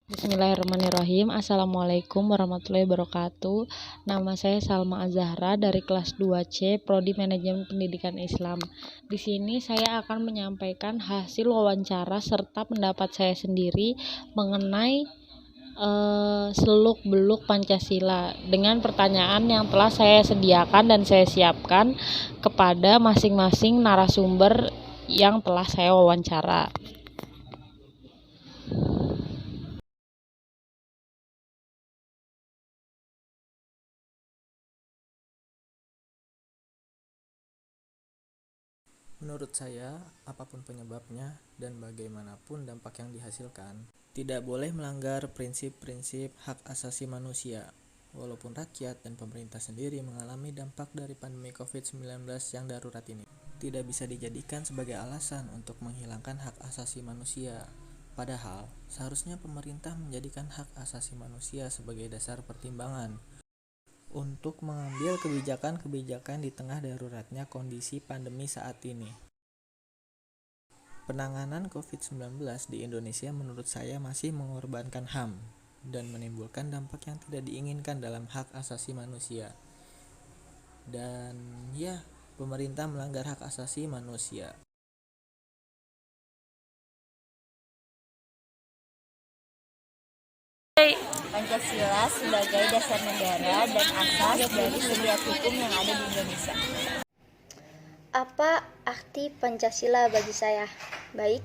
Bismillahirrahmanirrahim. Assalamualaikum warahmatullahi wabarakatuh. Nama saya Salma Azahra dari kelas 2C Prodi Manajemen Pendidikan Islam. Di sini saya akan menyampaikan hasil wawancara serta pendapat saya sendiri mengenai seluk-beluk Pancasila dengan pertanyaan yang telah saya sediakan dan saya siapkan kepada masing-masing narasumber yang telah saya wawancara. Menurut saya, apapun penyebabnya dan bagaimanapun dampak yang dihasilkan, tidak boleh melanggar prinsip-prinsip hak asasi manusia. Walaupun rakyat dan pemerintah sendiri mengalami dampak dari pandemi COVID-19 yang darurat ini, tidak bisa dijadikan sebagai alasan untuk menghilangkan hak asasi manusia. Padahal, seharusnya pemerintah menjadikan hak asasi manusia sebagai dasar pertimbangan untuk mengambil kebijakan-kebijakan di tengah daruratnya kondisi pandemi saat ini. Penanganan COVID-19 di Indonesia menurut saya masih mengorbankan HAM dan menimbulkan dampak yang tidak diinginkan dalam hak asasi manusia. Dan pemerintah melanggar hak asasi manusia. Pancasila sebagai dasar negara dan asas dari setiap hukum yang ada di Indonesia. Apa arti Pancasila bagi saya? Baik,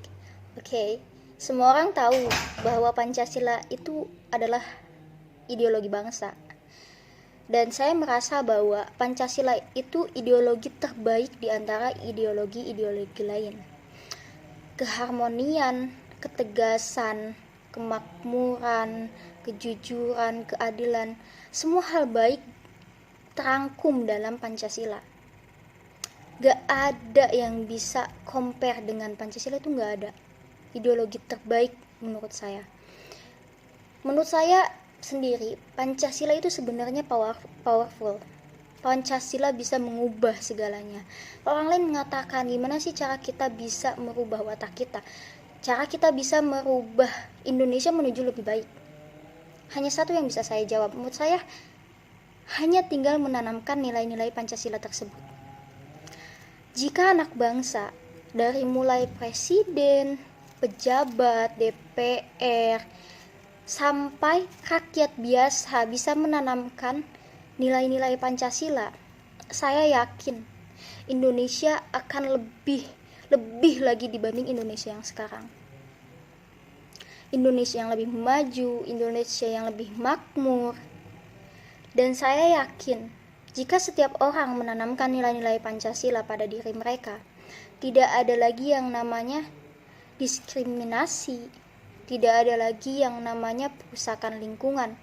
oke. Semua orang tahu bahwa Pancasila itu adalah ideologi bangsa. Dan saya merasa bahwa Pancasila itu ideologi terbaik di antara ideologi-ideologi lain. Keharmonian, ketegasan, kemakmuran, kejujuran, keadilan, semua hal baik terangkum dalam Pancasila. Gak ada yang bisa compare dengan Pancasila, itu gak ada. Ideologi terbaik menurut saya. Menurut saya sendiri, Pancasila itu sebenarnya powerful. Pancasila bisa mengubah segalanya. Orang lain mengatakan, gimana sih cara kita bisa merubah watak kita? Cara kita bisa merubah Indonesia menuju lebih baik. Hanya satu yang bisa saya jawab. Menurut saya, hanya tinggal menanamkan nilai-nilai Pancasila tersebut. Jika anak bangsa, dari mulai presiden, pejabat, DPR, sampai rakyat biasa bisa menanamkan nilai-nilai Pancasila, saya yakin Indonesia akan lebih lagi dibanding Indonesia yang sekarang. Indonesia yang lebih maju, Indonesia yang lebih makmur. Dan saya yakin jika setiap orang menanamkan nilai-nilai Pancasila pada diri mereka, tidak ada lagi yang namanya diskriminasi, tidak ada lagi yang namanya perusakan lingkungan,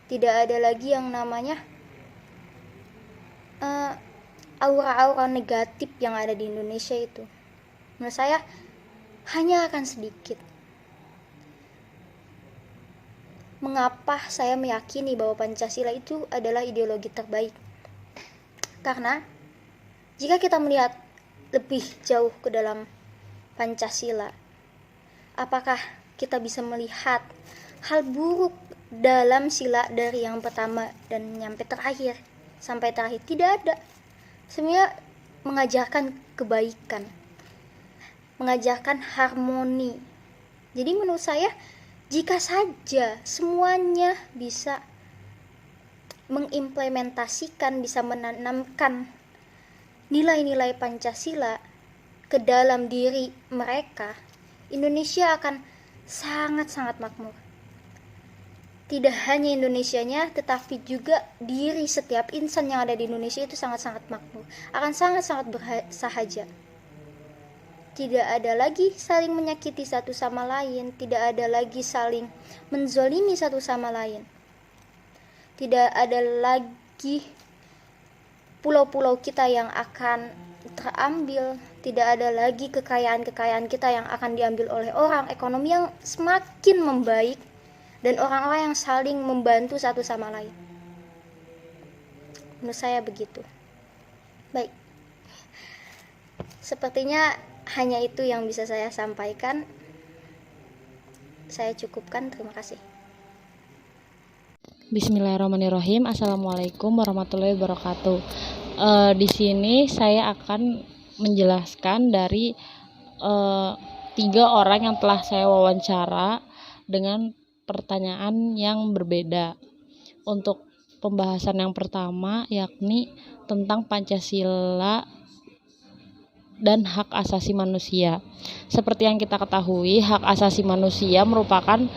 tidak ada lagi yang namanya aura-aura negatif yang ada di Indonesia itu. Menurut saya hanya akan sedikit. Mengapa saya meyakini bahwa Pancasila itu adalah ideologi terbaik? Karena jika kita melihat lebih jauh ke dalam Pancasila, apakah kita bisa melihat hal buruk dalam sila dari yang pertama dan sampai terakhir? Tidak ada. Semuanya mengajarkan kebaikan, mengajarkan harmoni. Jadi menurut saya, jika saja semuanya bisa mengimplementasikan, bisa menanamkan nilai-nilai Pancasila ke dalam diri mereka, Indonesia akan sangat-sangat makmur. Tidak hanya Indonesianya, tetapi juga diri setiap insan yang ada di Indonesia itu sangat-sangat makmur, akan sangat-sangat bersahaja. Tidak ada lagi saling menyakiti satu sama lain, tidak ada lagi saling menzolimi satu sama lain. Tidak ada lagi pulau-pulau kita yang akan terambil, tidak ada lagi kekayaan-kekayaan kita yang akan diambil oleh orang, ekonomi yang semakin membaik, dan orang-orang yang saling membantu satu sama lain. Menurut saya begitu. Baik, sepertinya hanya itu yang bisa saya sampaikan. Saya cukupkan, terima kasih. Bismillahirrahmanirrahim. Assalamualaikum warahmatullahi wabarakatuh. Di sini saya akan menjelaskan dari 3 orang yang telah saya wawancara dengan pertanyaan yang berbeda. Untuk pembahasan yang pertama yakni tentang Pancasila dan hak asasi manusia. Seperti yang kita ketahui, hak asasi manusia merupakan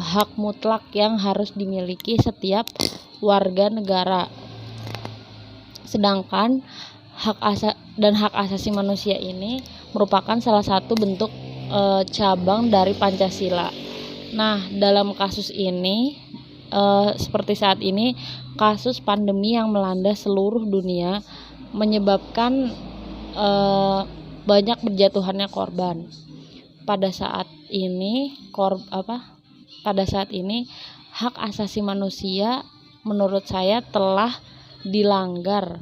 hak mutlak yang harus dimiliki setiap warga negara. Sedangkan hak asasi manusia ini merupakan salah satu bentuk cabang dari Pancasila. Nah, dalam kasus ini seperti saat ini kasus pandemi yang melanda seluruh dunia menyebabkan banyak berjatuhannya korban. Pada saat ini hak asasi manusia menurut saya telah dilanggar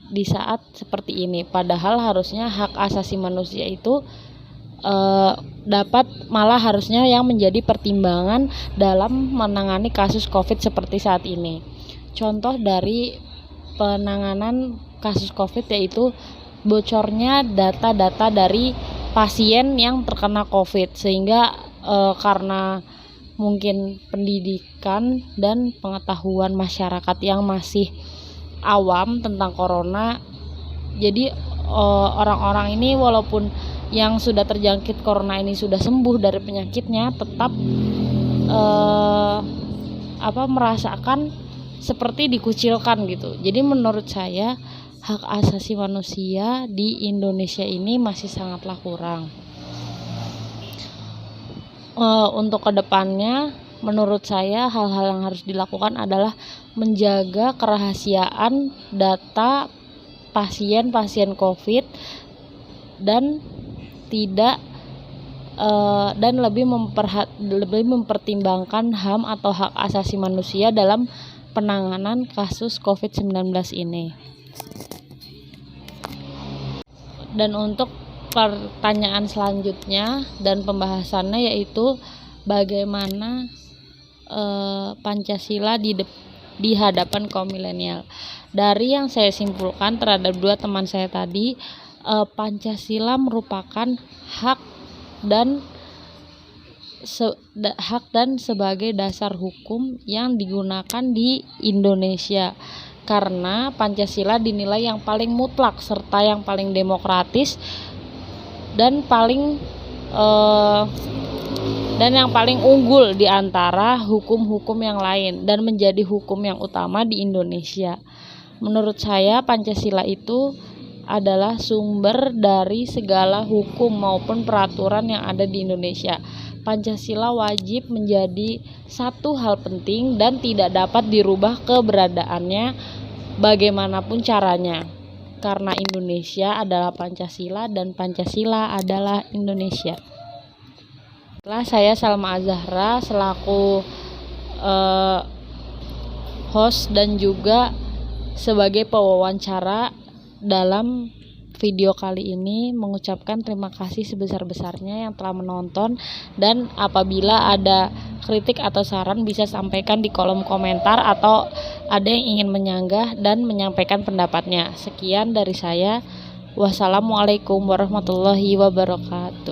di saat seperti ini. Padahal harusnya hak asasi manusia itu harusnya yang menjadi pertimbangan dalam menangani kasus COVID seperti saat ini. Contoh dari penanganan kasus COVID yaitu bocornya data-data dari pasien yang terkena COVID, sehingga karena mungkin pendidikan dan pengetahuan masyarakat yang masih awam tentang corona, jadi orang-orang ini walaupun yang sudah terjangkit corona ini sudah sembuh dari penyakitnya tetap merasakan seperti dikucilkan gitu. Jadi menurut saya hak asasi manusia di Indonesia ini masih sangatlah kurang. Untuk kedepannya menurut saya hal-hal yang harus dilakukan adalah menjaga kerahasiaan data pasien COVID dan lebih mempertimbangkan HAM atau hak asasi manusia dalam penanganan kasus COVID-19 ini. Dan untuk pertanyaan selanjutnya dan pembahasannya yaitu bagaimana Pancasila di hadapan kaum milenial. Dari yang saya simpulkan terhadap 2 teman saya tadi, Pancasila merupakan hak dan sebagai dasar hukum yang digunakan di Indonesia. Karena Pancasila dinilai yang paling mutlak serta yang paling demokratis dan yang paling unggul di antara hukum-hukum yang lain dan menjadi hukum yang utama di Indonesia. Menurut saya Pancasila itu adalah sumber dari segala hukum maupun peraturan yang ada di Indonesia. Pancasila wajib menjadi satu hal penting dan tidak dapat dirubah keberadaannya bagaimanapun caranya. Karena Indonesia adalah Pancasila dan Pancasila adalah Indonesia. Saya Salma Azahra selaku host dan juga sebagai pewawancara dalam video kali ini mengucapkan terima kasih sebesar-besarnya yang telah menonton, dan apabila ada kritik atau saran bisa sampaikan di kolom komentar atau ada yang ingin menyanggah dan menyampaikan pendapatnya. Sekian dari saya. Wassalamualaikum warahmatullahi wabarakatuh.